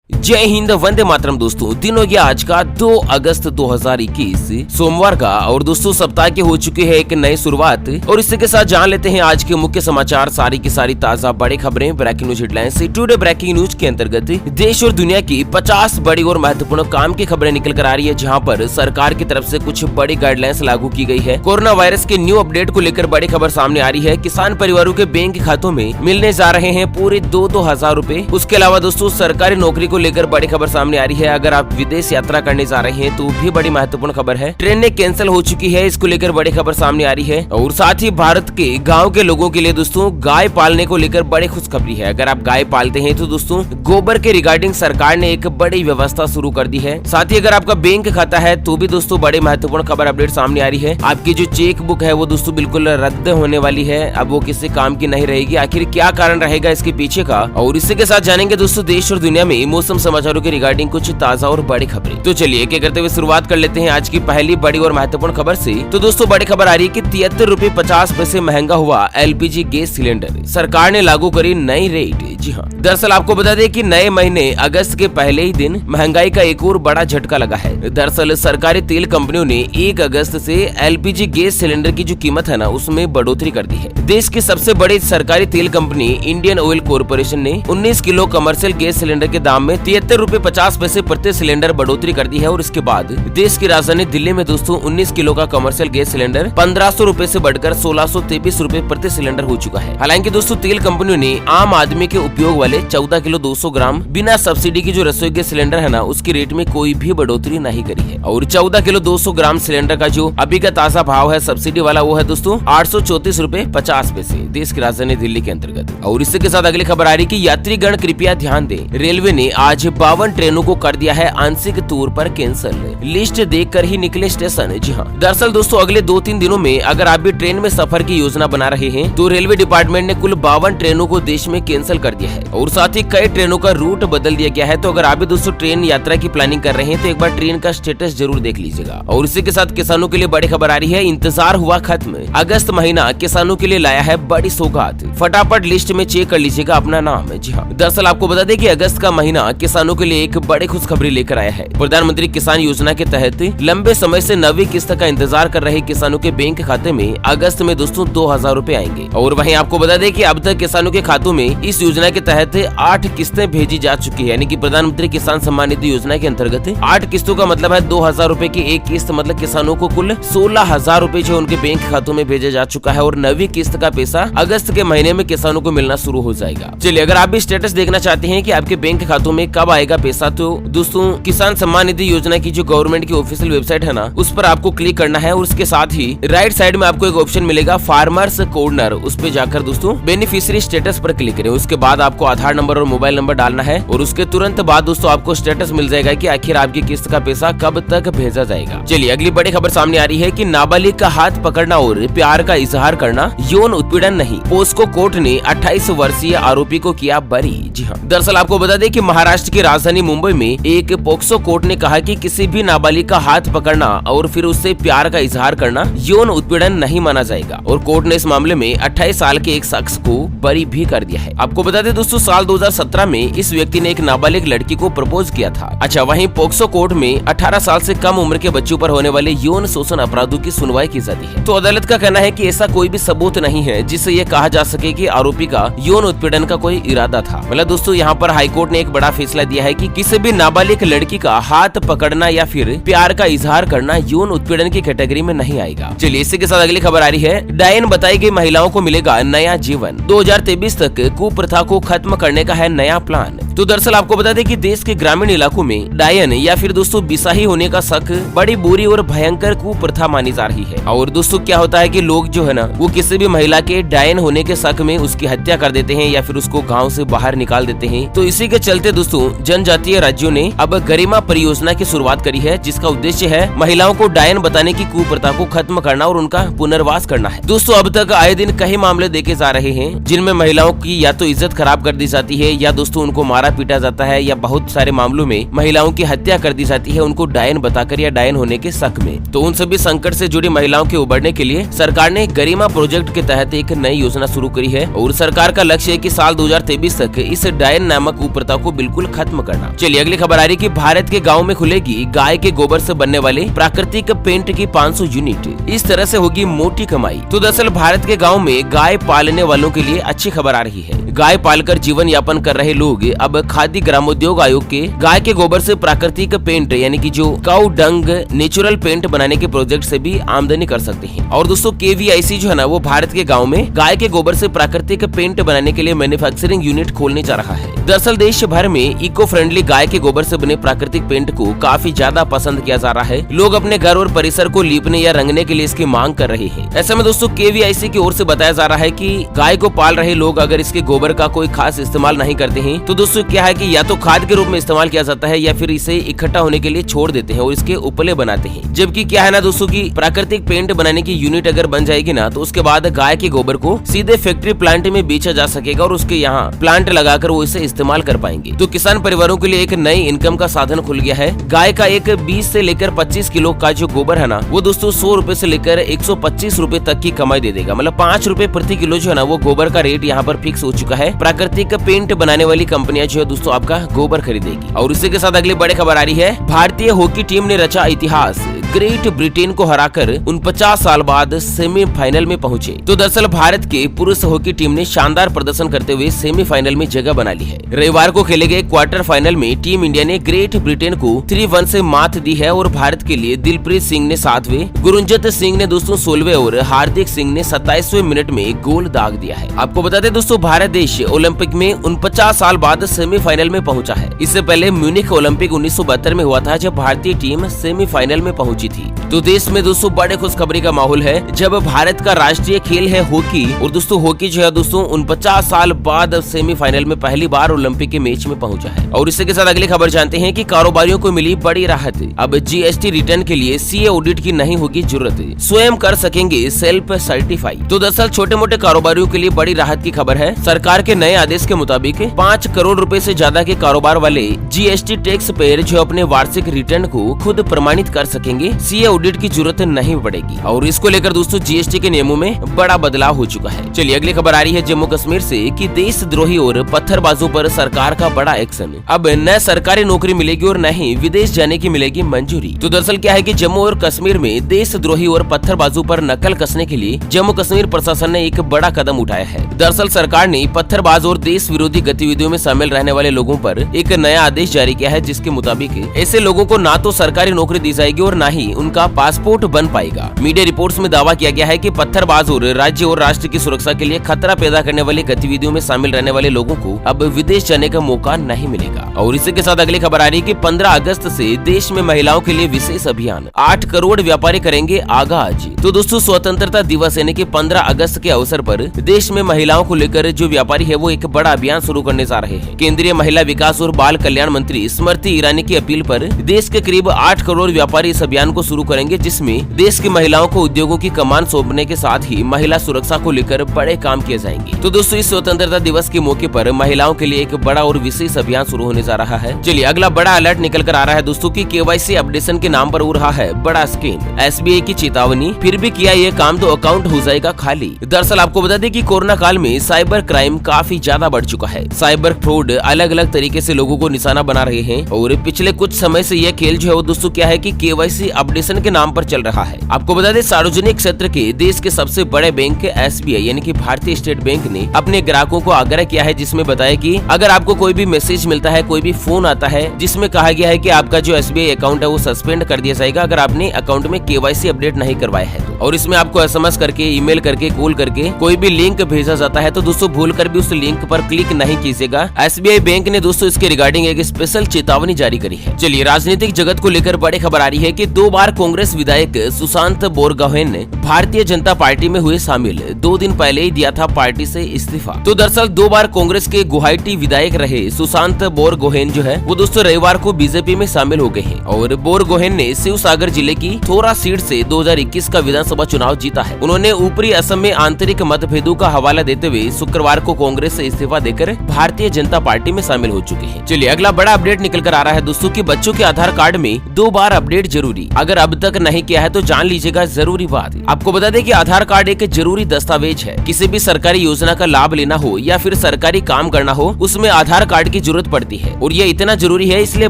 जय हिंद, वंदे मातरम। दोस्तों दिन हो गया आज का 2 अगस्त 2021 सोमवार का, और दोस्तों सप्ताह की हो चुकी है एक नई शुरुआत। और इसी के साथ जान लेते हैं आज के मुख्य समाचार, सारी की सारी ताजा बड़ी खबरें, breaking news headlines. Today breaking news के अंतर्गत देश और दुनिया की 50 बड़ी और महत्वपूर्ण काम की खबरें निकल कर आ रही है, जहाँ पर सरकार की तरफ से कुछ बड़ी गाइडलाइंस लागू की गई है। कोरोना वायरस के न्यू अपडेट को लेकर बड़ी खबर सामने आ रही है। किसान परिवारों के बैंक खातों में मिलने जा रहे हैं पूरे 2-2 हजार रूपए। उसके अलावा दोस्तों सरकारी नौकरी को लेकर बड़ी खबर सामने आ रही है। अगर आप विदेश यात्रा करने जा रहे हैं तो भी बड़ी महत्वपूर्ण खबर है। ट्रेनें कैंसिल हो चुकी है, इसको लेकर बड़ी खबर सामने आ रही है। और साथ ही भारत के गांव के लोगों के लिए दोस्तों गाय पालने को लेकर बड़ी खुशखबरी है। अगर आप गाय पालते हैं तो दोस्तों गोबर के रिगार्डिंग सरकार ने एक बड़ी व्यवस्था शुरू कर दी है। साथ ही अगर आपका बैंक खाता है तो भी दोस्तों बड़ी महत्वपूर्ण खबर अपडेट सामने आ रही है। आपकी जो चेक बुक है वो दोस्तों बिल्कुल रद्द होने वाली है, अब वो किसी काम की नहीं रहेगी। आखिर क्या कारण रहेगा इसके पीछे का, और इसी के साथ जानेंगे दोस्तों देश और दुनिया में मौसम समाचारों के रिगार्डिंग कुछ ताजा और बड़ी खबरें। तो चलिए एक करते हुए शुरुआत कर लेते हैं आज की पहली बड़ी और महत्वपूर्ण खबर से। तो दोस्तों बड़ी खबर आ रही है कि 73.50 रुपए महंगा हुआ एलपीजी गैस सिलेंडर, सरकार ने लागू करी नई रेट। जी हाँ, दरअसल आपको बता दें कि नए महीने अगस्त के पहले ही दिन महंगाई का एक और बड़ा झटका लगा है। दरअसल सरकारी तेल कंपनियों ने 1 अगस्त से एलपीजी गैस सिलेंडर की जो कीमत है ना उसमें बढ़ोतरी कर दी है। देश की सबसे बड़ी सरकारी तेल कंपनी इंडियन ऑयल कॉर्पोरेशन ने 19 किलो कमर्शियल गैस सिलेंडर के दाम में 73.50 रुपए प्रति सिलेंडर बढ़ोतरी कर दी है। और इसके बाद देश की राजधानी दिल्ली में दोस्तों 19 किलो का कमर्शियल गैस सिलेंडर 1500 रुपए से बढ़कर 1623 रुपए प्रति सिलेंडर हो चुका है। हालांकि दोस्तों तेल कंपनियों ने आम आदमी के उपयोग वाले 14 किलो 200 ग्राम बिना सब्सिडी की जो रसोई गैस सिलेंडर है ना उसकी रेट में कोई भी बढ़ोतरी नहीं करी है। और 14 किलो 200 ग्राम सिलेंडर का जो अभी का ताजा भाव है सब्सिडी वाला वो है दोस्तों 834 रुपए 50 पैसे देश की राजधानी दिल्ली के अंतर्गत। और इसके साथ अगली खबर आ रही कि यात्रीगण कृपया ध्यान दें, रेलवे ने आज 52 ट्रेनों को कर दिया है आंशिक तौर पर कैंसिल, लिस्ट देखकर ही निकले स्टेशन। जी हाँ, दरअसल दोस्तों अगले 2-3 दिनों में अगर आप भी ट्रेन में सफर की योजना बना रहे हैं तो रेलवे डिपार्टमेंट ने कुल 52 ट्रेनों को देश में कैंसिल कर दिया है। और साथ ही कई ट्रेनों का रूट बदल दिया गया है। तो अगर आप भी दोस्तों ट्रेन यात्रा की प्लानिंग कर रहे हैं तो एक बार ट्रेन का स्टेटस जरूर देख लीजिएगा। और इसी के साथ किसानों के लिए बड़ी खबर आ रही है, इंतजार हुआ खत्म, अगस्त महीना किसानों के लिए लाया है बड़ी सौगात, फटाफट लिस्ट में चेक कर लीजिएगा अपना नाम। जी हाँ, दरअसल आपको बता दें कि अगस्त का महीना किसानों के लिए एक बड़ी खुशखबरी लेकर आया है। प्रधानमंत्री किसान योजना के तहत लंबे समय से 9वीं किस्त का इंतजार कर रहे किसानों के बैंक खाते में अगस्त में दोस्तों 2000 रूपए आएंगे। और वहीं आपको बता दें कि अब तक किसानों के खातों में इस योजना के तहत 8 किस्तें भेजी जा चुकी है। यानी कि प्रधानमंत्री किसान सम्मान निधि योजना के अंतर्गत 8 किस्तों का मतलब है 2000 रूपए की एक किस्त, मतलब किसानों को कुल 16,000 रूपए जो उनके बैंक खातों में भेजा जा चुका है। और 9वीं किस्त का पैसा अगस्त के महीने में किसानों को मिलना शुरू हो जाएगा। चलिए अगर आप भी स्टेटस देखना चाहते हैं कि आपके बैंक खातों में कब आएगा पैसा, तो दोस्तों किसान सम्मान निधि योजना की जो गवर्नमेंट की ऑफिशियल वेबसाइट है ना उस पर आपको क्लिक करना है। और उसके साथ ही राइट साइड में आपको एक ऑप्शन मिलेगा फार्मर्स कॉर्नर, उस पे जाकर दोस्तों बेनिफिशियरी स्टेटस पर क्लिक करें। उसके बाद आपको आधार नंबर और मोबाइल नंबर डालना है और उसके तुरंत बाद दोस्तों आपको स्टेटस मिल जाएगा कि आखिर आपकी किस्त का पैसा कब तक भेजा जाएगा। चलिए अगली बड़ी खबर सामने आ रही है कि नाबालिग का हाथ पकड़ना और प्यार का इजहार करना यौन उत्पीड़न नहीं, पोस्को कोर्ट ने 28 वर्षीय आरोपी को किया बरी। जी हाँ, दरअसल आपको बता दें कि महाराष्ट्र की राजधानी मुंबई में एक पोक्सो कोर्ट ने कहा कि किसी भी नाबालिग का हाथ पकड़ना और फिर उससे प्यार का इजहार करना यौन उत्पीड़न नहीं माना जाएगा। और कोर्ट ने इस मामले में 28 साल के एक शख्स को बरी भी कर दिया है। आपको बता दें दोस्तों साल 2017 में इस व्यक्ति ने एक नाबालिग लड़की को प्रपोज किया था। अच्छा, वहीं पोक्सो कोर्ट में 18 साल से कम उम्र के बच्चों पर होने वाले यौन शोषण अपराधों की सुनवाई की जाती है। तो अदालत का कहना है कि ऐसा कोई भी सबूत नहीं है जिससे ये कहा जा सके कि आरोपी का यौन उत्पीड़न का कोई इरादा था। मतलब दोस्तों यहाँ पर हाईकोर्ट ने एक बड़ा फैसला दिया है कि किसी भी नाबालिग लड़की का हाथ पकड़ना या फिर प्यार का इजहार करना यौन उत्पीड़न की कैटेगरी में नहीं आएगा। चलिए इसी के साथ अगली खबर आ रही है, डायन बताई गई महिलाओं को मिलेगा नया जीवन, 2023 तक कुप्रथा को खत्म करने का है नया प्लान। तो दरअसल आपको बता दें कि देश के ग्रामीण इलाकों में डायन या फिर दोस्तों बिसाही होने का शक बड़ी बुरी और भयंकर कुप्रथा मानी जा रही है। और दोस्तों क्या होता है कि लोग जो है ना वो किसी भी महिला के डायन होने के शक में उसकी हत्या कर देते हैं या फिर उसको गाँव से बाहर निकाल देते हैं। तो इसी के चलते दोस्तों जनजातीय राज्यों ने अब गरिमा परियोजना की शुरुआत करी है, जिसका उद्देश्य है महिलाओं को डायन बताने की कुप्रथा को खत्म करना और उनका पुनर्वास करना है। दोस्तों अब तक आए दिन कई मामले देखे जा रहे हैं जिनमें महिलाओं की या तो इज्जत खराब कर दी जाती है या दोस्तों उनको मारा मारा पीटा जाता है या बहुत सारे मामलों में महिलाओं की हत्या कर दी जाती है उनको डायन बताकर या डायन होने के शक में। तो उन सभी संकट से जुड़ी महिलाओं के उबरने के लिए सरकार ने गरिमा प्रोजेक्ट के तहत एक नई योजना शुरू करी है और सरकार का लक्ष्य है कि साल 2023 तक इस डायन नामक कुप्रथा को बिल्कुल खत्म करना। चलिए अगली खबर आ रही कि भारत के गाँव में खुलेगी गाय के गोबर से बनने वाले प्राकृतिक पेंट की 500 यूनिट। इस तरह से होगी मोटी कमाई। तो दरअसल भारत के गाँव में गाय पालने वालों के लिए अच्छी खबर आ रही है। गाय पालकर जीवन यापन कर रहे लोग अब खाद्य ग्रामोद्योग आयोग के गाय के गोबर से प्राकृतिक पेंट यानी कि जो काऊ डंग नेचुरल पेंट बनाने के प्रोजेक्ट से भी आमदनी कर सकते हैं। और दोस्तों KVIC जो है ना वो भारत के गाँव में गाय के गोबर से प्राकृतिक पेंट बनाने के लिए मैन्युफैक्चरिंग यूनिट खोलने जा रहा है। दरअसल देश भर में इको फ्रेंडली गाय के गोबर से बने प्राकृतिक पेंट को काफी ज्यादा पसंद किया जा रहा है। लोग अपने घर और परिसर को लीपने या रंगने के लिए इसकी मांग कर रहे हैं। ऐसे में दोस्तों KVIC की ओर से बताया जा रहा है कि गाय को पाल रहे लोग अगर इसके गोबर का कोई खास इस्तेमाल नहीं करते हैं तो दोस्तों क्या है कि या तो खाद के रूप में इस्तेमाल किया जाता है या फिर इसे इकट्ठा होने के लिए छोड़ देते हैं और इसके उपले बनाते हैं। जबकि क्या है ना दोस्तों की प्राकृतिक पेंट बनाने की यूनिट अगर बन जाएगी ना तो उसके बाद गाय के गोबर को सीधे फैक्ट्री प्लांट में बेचा जा सकेगा और उसके यहाँ प्लांट लगाकर वो इसे इस्तेमाल कर पाएंगे। तो किसान परिवारों के लिए एक नई इनकम का साधन खुल गया है। गाय का एक 20 से लेकर 25 किलो का जो गोबर है ना वो दोस्तों 100 रुपए से लेकर 125 रुपए तक की कमाई दे देगा। मतलब 5 रुपए प्रति किलो जो है ना वो गोबर का रेट यहाँ पर फिक्स हो चुका है। प्राकृतिक पेंट बनाने वाली कंपनियां जो है दोस्तों आपका गोबर खरीदेगी। और इसी के साथ अगली बड़ी खबर आ रही है। भारतीय हॉकी टीम ने रचा इतिहास, ग्रेट ब्रिटेन को हराकर 49 साल बाद सेमीफाइनल में पहुंचे। तो दरअसल भारत के पुरुष हॉकी टीम ने शानदार प्रदर्शन करते हुए सेमीफाइनल में जगह बना ली है। रविवार को खेले गए क्वार्टर फाइनल में टीम इंडिया ने ग्रेट ब्रिटेन को 3-1 से मात दी है और भारत के लिए दिलप्रीत सिंह ने 7वें, गुरजंत सिंह ने दोस्तों 16वें और हार्दिक सिंह ने 27वें मिनट में गोल दाग दिया है। आपको बता दें दोस्तों भारत देश ओलंपिक में 49 साल बाद सेमीफाइनल में पहुंचा है। इससे पहले म्यूनिख ओलंपिक 1972 में हुआ था जब भारतीय टीम सेमीफाइनल में पहुंची थी। तो देश में दोस्तों बड़े खुशखबरी का माहौल है जब भारत का राष्ट्रीय खेल है हॉकी और दोस्तों हॉकी जो है दोस्तों 49 साल बाद सेमीफाइनल में पहली बार ओलंपिक के मैच में पहुंचा है। और इसी के साथ अगली खबर जानते हैं कि कारोबारियों को मिली बड़ी राहत। अब GST रिटर्न के लिए CA ऑडिट की नहीं होगी जरूरत, स्वयं कर सकेंगे सेल्फ सर्टिफाई। तो दरअसल छोटे मोटे कारोबारियों के लिए बड़ी राहत की खबर है। सरकार के नए आदेश के मुताबिक 5 करोड़ रुपए से ज्यादा के कारोबार वाले GST टैक्स पेयर जो अपने वार्षिक रिटर्न को खुद प्रमाणित कर सकेंगे, CA ऑडिट की जरूरत नहीं पड़ेगी। और इसको लेकर दोस्तों GST के नियमों में बड़ा बदलाव हो चुका है। चलिए अगली खबर आ रही है जम्मू कश्मीर से कि देशद्रोही और पत्थरबाजों पर सरकार का बड़ा एक्शन। अब न सरकारी नौकरी मिलेगी और न ही विदेश जाने की मिलेगी मंजूरी। तो दरअसल क्या है कि जम्मू और कश्मीर में देशद्रोही और पत्थरबाजों पर नकल कसने के लिए जम्मू कश्मीर प्रशासन ने एक बड़ा कदम उठाया है। दरअसल सरकार ने पत्थरबाज और देश विरोधी गतिविधियों में शामिल रहने वाले लोगों पर एक नया आदेश जारी किया है जिसके मुताबिक ऐसे लोगों को ना तो सरकारी नौकरी दी जाएगी और न ही उनका पासपोर्ट बन पाएगा। मीडिया रिपोर्ट्स में दावा किया गया है कि पत्थरबाज और राज्य और राष्ट्र की सुरक्षा के लिए खतरा पैदा करने वाली गतिविधियों में शामिल रहने वाले लोगों को अब विदेश जाने का मौका नहीं मिलेगा। और इसी के साथ अगली खबर आ रही है कि 15 अगस्त से देश में महिलाओं के लिए विशेष अभियान, 8 करोड़ व्यापारी करेंगे आगाज। तो दोस्तों स्वतंत्रता दिवस यानी कि 15 अगस्त के अवसर पर देश में महिलाओं को लेकर जो व्यापारी है वो एक बड़ा अभियान शुरू करने जा रहे हैं। केंद्रीय महिला विकास और बाल कल्याण मंत्री स्मृति ईरानी की अपील पर देश के करीब 8 करोड़ व्यापारी इस अभियान को शुरू करेंगे जिसमें देश की महिलाओं को उद्योगों की कमान सौंपने के साथ ही महिला सुरक्षा को लेकर बड़े काम किए जाएंगे। तो दोस्तों इस स्वतंत्रता दिवस के मौके पर महिलाओं के लिए एक बड़ा और विशेष अभियान शुरू होने जा रहा है। चलिए अगला बड़ा अलर्ट निकल कर आ रहा है दोस्तों की KYC अपडेशन के नाम पर हो रहा है बड़ा स्कीम। SBI की चेतावनी, फिर भी किया ये काम तो अकाउंट हो जाएगा खाली। दरअसल आपको बता दें कि कोरोना काल में साइबर क्राइम काफी ज्यादा बढ़ चुका है। साइबर फ्रॉड अलग अलग तरीके से लोगों को निशाना बना रहे हैं और पिछले कुछ समय से यह खेल जो है वो दोस्तों क्या है कि KYC अपडेशन के नाम पर चल रहा है। आपको बता दें सार्वजनिक क्षेत्र के देश के सबसे बड़े बैंक SBI यानी कि भारतीय स्टेट बैंक ने अपने ग्राहकों को आग्रह किया है जिसमें बताया कि अगर आपको कोई भी मैसेज मिलता है, कोई भी फोन आता है जिसमें कहा गया है कि आपका जो SBI अकाउंट है वो सस्पेंड कर दिया जाएगा अगर आपने अकाउंट में KYC अपडेट नहीं करवाया है तो। और इसमें आपको SMS करके, ईमेल करके, कॉल करके कोई भी लिंक भेजा जाता है तो दोस्तों भूल कर भी उस लिंक पर क्लिक नहीं कीजिएगा। SBI बैंक ने दोस्तों इसके रिगार्डिंग एक स्पेशल चेतावनी जारी करी है। चलिए राजनीतिक जगत को लेकर बड़ी खबर आ रही है कि 2 2 बार कांग्रेस विधायक सुशांत बोरगोहेन भारतीय जनता पार्टी में हुए शामिल। 2 दिन पहले ही दिया था पार्टी से इस्तीफा। तो दरअसल 2 बार कांग्रेस के गुवाहाटी विधायक रहे सुशांत बोरगोहेन जो है वो दोस्तों रविवार को बीजेपी में शामिल हो गए हैं और बोरगोहेन ने शिवसागर जिले की थोरा सीट से 2021 का विधानसभा चुनाव जीता है। उन्होंने ऊपरी असम में आंतरिक मतभेदों का हवाला देते हुए शुक्रवार को कांग्रेस से इस्तीफा देकर भारतीय जनता पार्टी में शामिल हो चुके हैं। चलिए अगला बड़ा अपडेट निकल कर आ रहा है दोस्तों कि बच्चों के आधार कार्ड में 2 बार अपडेट जरूरी। अगर अब तक नहीं किया है तो जान लीजिएगा जरूरी बात। आपको बता दें कि आधार कार्ड एक जरूरी दस्तावेज है। किसी भी सरकारी योजना का लाभ लेना हो या फिर सरकारी काम करना हो उसमें आधार कार्ड की जरूरत पड़ती है और यह इतना जरूरी है इसलिए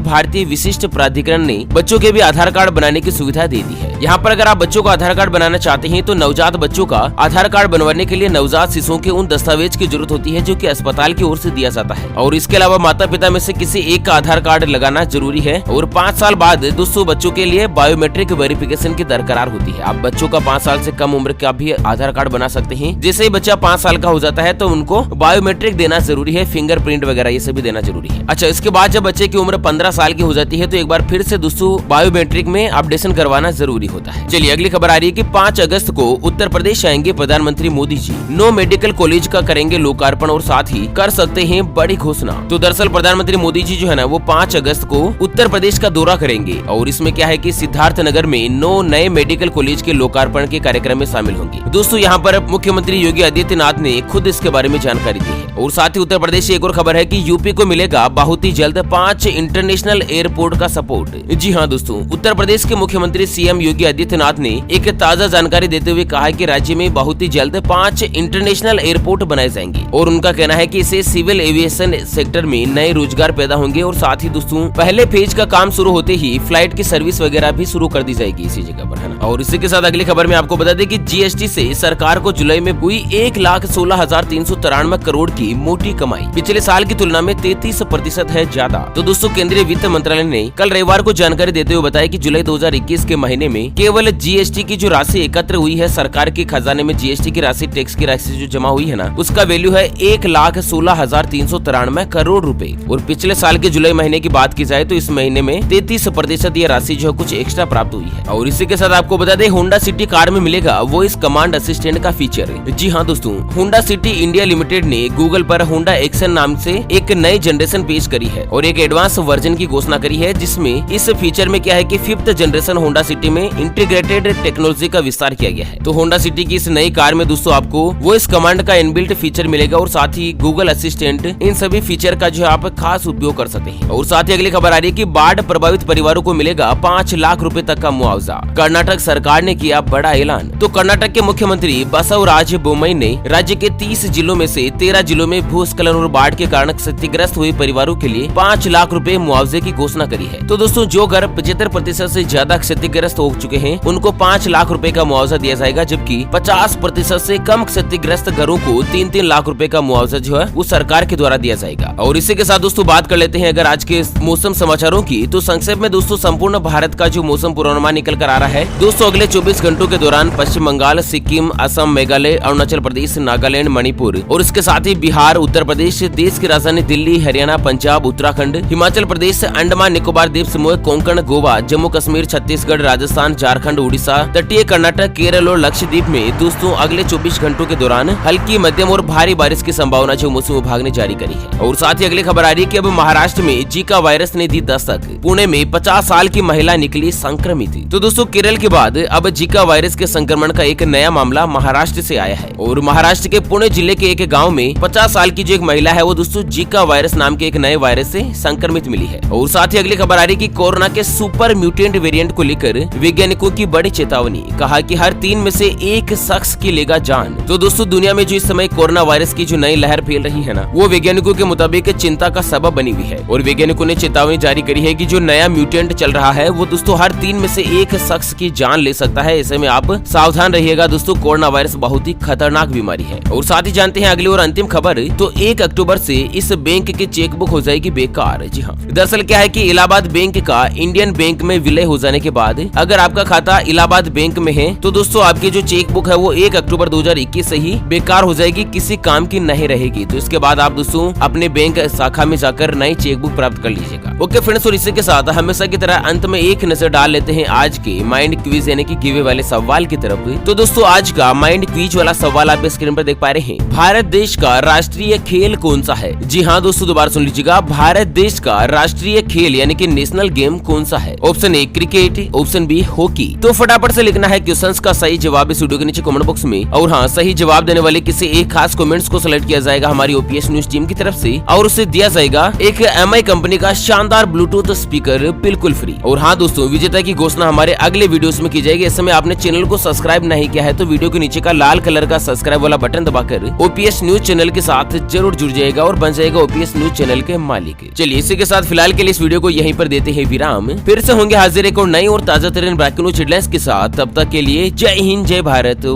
भारतीय विशिष्ट प्राधिकरण ने बच्चों के भी आधार कार्ड बनाने की सुविधा दे दी है। यहाँ पर अगर आप बच्चों का आधार कार्ड बनाना चाहते हैं तो नवजात बच्चों का आधार कार्ड बनवाने के लिए नवजात शिशुओं के उन दस्तावेज की जरूरत होती है जो कि अस्पताल की ओर से दिया जाता है और इसके अलावा माता पिता में से किसी एक का आधार कार्ड लगाना जरूरी है और 5 साल बाद दोस्तों बच्चों के लिए बायोमेट्रिक वेरिफिकेशन की दरकार होती है। आप बच्चों का 5 साल से कम उम्र का भी आधार कार्ड बना सकते हैं। जैसे ही बच्चा 5 साल का हो जाता है तो उनको बायोमेट्रिक देना जरूरी है, फिंगरप्रिंट वगैरह ये सभी देना जरूरी है। अच्छा, इसके बाद जब बच्चे की उम्र 15 साल की हो जाती है तो एक बार फिर से दोस्तों बायोमेट्रिक में अपडेशन करवाना जरूरी होता है। चलिए अगली खबर आ रही है कि 5 अगस्त को उत्तर प्रदेश आएंगे प्रधानमंत्री मोदी जी। 9 मेडिकल कॉलेज का करेंगे लोकार्पण और साथ ही कर सकते हैं बड़ी घोषणा। तो दरअसल प्रधानमंत्री मोदी जी जो है ना वो 5 अगस्त को उत्तर प्रदेश का दौरा करेंगे और इसमें क्या है कि सिद्धार्थनगर में 9 नए मेडिकल कॉलेज के लोकार्पण के कार्यक्रम में शामिल होंगे। दोस्तों यहाँ पर मुख्यमंत्री योगी आदित्यनाथ ने खुद इसके बारे में जानकारी दी है और साथ ही उत्तर प्रदेश से एक और खबर है कि यूपी को मिलेगा बहुत ही जल्द 5 इंटरनेशनल एयरपोर्ट का सपोर्ट। जी हाँ दोस्तों, उत्तर प्रदेश के मुख्यमंत्री सीएम योगी आदित्यनाथ ने एक ताजा जानकारी देते हुए कहा कि राज्य में बहुत ही जल्द 5 इंटरनेशनल एयरपोर्ट बनाए जाएंगे और उनका कहना है कि इससे सिविल एविएशन सेक्टर में नए रोजगार पैदा होंगे और साथ ही दोस्तों पहले फेज का काम शुरू होते ही फ्लाइट की सर्विस वगैरह भी शुरू कर दी जाएगी इसी जगह पर, है ना। और इसी के साथ अगली खबर में आपको बता दें कि जीएसटी से सरकार को जुलाई में हुई 1,16,393 करोड़ की मोटी कमाई पिछले साल की तुलना में 33% है ज्यादा। तो दोस्तों केंद्रीय वित्त मंत्रालय ने कल रविवार को जानकारी देते हुए बताया कि जुलाई 2021 के महीने में केवल जीएसटी की जो राशि एकत्र हुई है सरकार के खजाने में, जीएसटी की राशि, टैक्स की राशि जो जमा हुई है ना, उसका वैल्यू है 1,16,393 करोड़ रुपए। और पिछले साल के जुलाई महीने की बात की जाए तो इस महीने में 33% यह राशि जो कुछ एक्स्ट्रा प्राप्त हुई है। और इसी के साथ आपको बता दें होंडा सिटी कार में मिलेगा वॉइस कमांड असिस्टेंट का फीचर। जी हाँ दोस्तों, होंडा सिटी इंडिया लिमिटेड ने गूगल पर होंडा एक्शन नाम से एक नई जनरेशन पेश करी है और एक एडवांस वर्जन की घोषणा करी है जिसमें इस फीचर में क्या है कि 5th जनरेशन होंडा सिटी में इंटीग्रेटेड टेक्नोलॉजी का विस्तार किया गया है। तो होंडा सिटी की इस नई कार में दोस्तों आपको वॉइस कमांड का इनबिल्ट फीचर मिलेगा और साथ ही गूगल असिस्टेंट, इन सभी फीचर का जो आप खास उपयोग कर सकते हैं। और साथ ही अगली खबर आ रही है कि बाढ़ प्रभावित परिवारों को मिलेगा 5 लाख रुपए तक का मुआवजा। कर्नाटक सरकार ने किया बड़ा ऐलान। तो कर्नाटक के मुख्यमंत्री बसवराज बोम्मई ने राज्य के 30 जिलों में से 13 जिलों में भूस्खलन और बाढ़ के कारण क्षतिग्रस्त हुए परिवारों के लिए 5 लाख रुपए मुआवजे की घोषणा करी है। तो दोस्तों जो घर 75% से ज्यादा क्षतिग्रस्त हो चुके हैं उनको 5 लाख रुपए का मुआवजा दिया जाएगा, जबकि 50% से कम क्षतिग्रस्त घरों को 3-3 लाख रुपए का मुआवजा जो है वो सरकार के द्वारा दिया जाएगा। और इसी के साथ दोस्तों बात कर लेते हैं अगर आज के मौसम समाचारों की, तो संक्षेप में दोस्तों संपूर्ण भारत का जो मौसम पूर्वानुमान निकल कर आ रहा है दोस्तों अगले 24 घंटों के दौरान पश्चिम बंगाल, सिक्किम, असम, मेघालय, अरुणाचल प्रदेश, नागालैंड, मणिपुर और इसके साथ ही बिहार, उत्तर प्रदेश, देश की राजधानी दिल्ली, हरियाणा, पंजाब, उत्तराखंड, हिमाचल प्रदेश, अंडमान निकोबार द्वीप समूह, कोंकण, गोवा, जम्मू कश्मीर, छत्तीसगढ़, राजस्थान, झारखंड, उड़ीसा, तटीय कर्नाटक, केरल और लक्षद्वीप में दोस्तों अगले 24 घंटों के दौरान हल्की, मध्यम और भारी बारिश की संभावना जो मौसम विभाग ने जारी करी है। और साथ ही अगली खबर आ रही है कि अब महाराष्ट्र में जीका वायरस ने दी दस्तक। पुणे में 50 साल की महिला निकली संक्रमित। तो दोस्तों केरल के बाद अब जीका वायरस के संक्रमण का एक नया मामला महाराष्ट्र से आया है और महाराष्ट्र के पुणे जिले के एक गाँव में 50 साल की जो एक महिला है वो दोस्तों जीका वायरस नाम के एक नए वायरस से संक्रमित मिली है। और साथ ही अगली खबर आ रही है कि कोरोना के सुपर म्यूटेंट वेरिएंट को लेकर वैज्ञानिकों की बड़ी चेतावनी, कहा कि हर 3 में से 1 शख्स की लेगा जान। तो दोस्तों दुनिया में जो इस समय कोरोना वायरस की जो नई लहर फैल रही है ना, वो वैज्ञानिकों के मुताबिक चिंता का सबब बनी हुई है और वैज्ञानिकों ने चेतावनी जारी करी है कि जो नया म्यूटेंट चल रहा है वो दोस्तों हर 3 में से 1 शख्स की जान ले सकता है। ऐसे में आप सावधान रहिएगा दोस्तों, कोरोना वायरस बहुत ही खतरनाक बीमारी है। और साथ ही जानते हैं अगली और अंतिम खबर, तो 1 अक्टूबर से इस बैंक की चेकबुक हो जाएगी बेकार। जी हाँ, दरअसल क्या है कि इलाहाबाद बैंक का इंडियन बैंक में विलय हो जाने के बाद अगर आपका खाता इलाहाबाद बैंक में है तो दोस्तों आपकी जो चेकबुक है वो 1 अक्टूबर 2021 से ही बेकार हो जाएगी, किसी काम की नहीं रहेगी। तो इसके बाद आप दोस्तों अपने बैंक शाखा में जाकर नई चेकबुक प्राप्त कर लीजिएगा। ओके फ्रेंड्स, और इसी के साथ हमेशा की तरह अंत में एक नजर डाल लेते हैं आज के माइंड क्विज यानी कि गिवे वाले सवाल की तरफ। तो दोस्तों आज का माइंड क्विज वाला सवाल आप स्क्रीन पर देख पा रहे हैं। भारत देश का राष्ट्रीय खेल कौन सा है? जी हाँ दोस्तों, दोबारा सुन लीजिएगा, भारत देश का राष्ट्रीय खेल यानी कि नेशनल गेम कौन सा है? Option A cricket, option B hockey. तो फटाफट से लिखना है क्वेश्चंस का सही जवाब इस वीडियो के नीचे कमेंट बॉक्स में। और हाँ, सही जवाब देने वाले किसी एक खास कमेंट्स को सिलेक्ट किया जाएगा हमारी ओपीएस न्यूज टीम की तरफ से और उसे दिया जाएगा एक एमआई कंपनी का शानदार ब्लूटूथ स्पीकर बिल्कुल फ्री। और हाँ दोस्तों, विजेता की घोषणा हमारे अगले वीडियोस में की जाएगी। इस समय आपने चैनल को सब्सक्राइब नहीं किया है तो वीडियो के नीचे का लाल कलर का सब्सक्राइब वाला बटन दबाकर ओपीएस न्यूज चैनल के साथ जरूर जुड़ जाएगा और बन जाएगा ओपीएस न्यूज चैनल के मालिक। चलिए इसी के साथ फिलहाल के लिए इस वीडियो को यहीं पर देते हैं विराम। फिर से होंगे हाजिर एक और नई और ताजा तरीन ब्रेकिंग न्यूज हेडलाइंस के साथ। तब तक के लिए जय हिंद, जय भारत।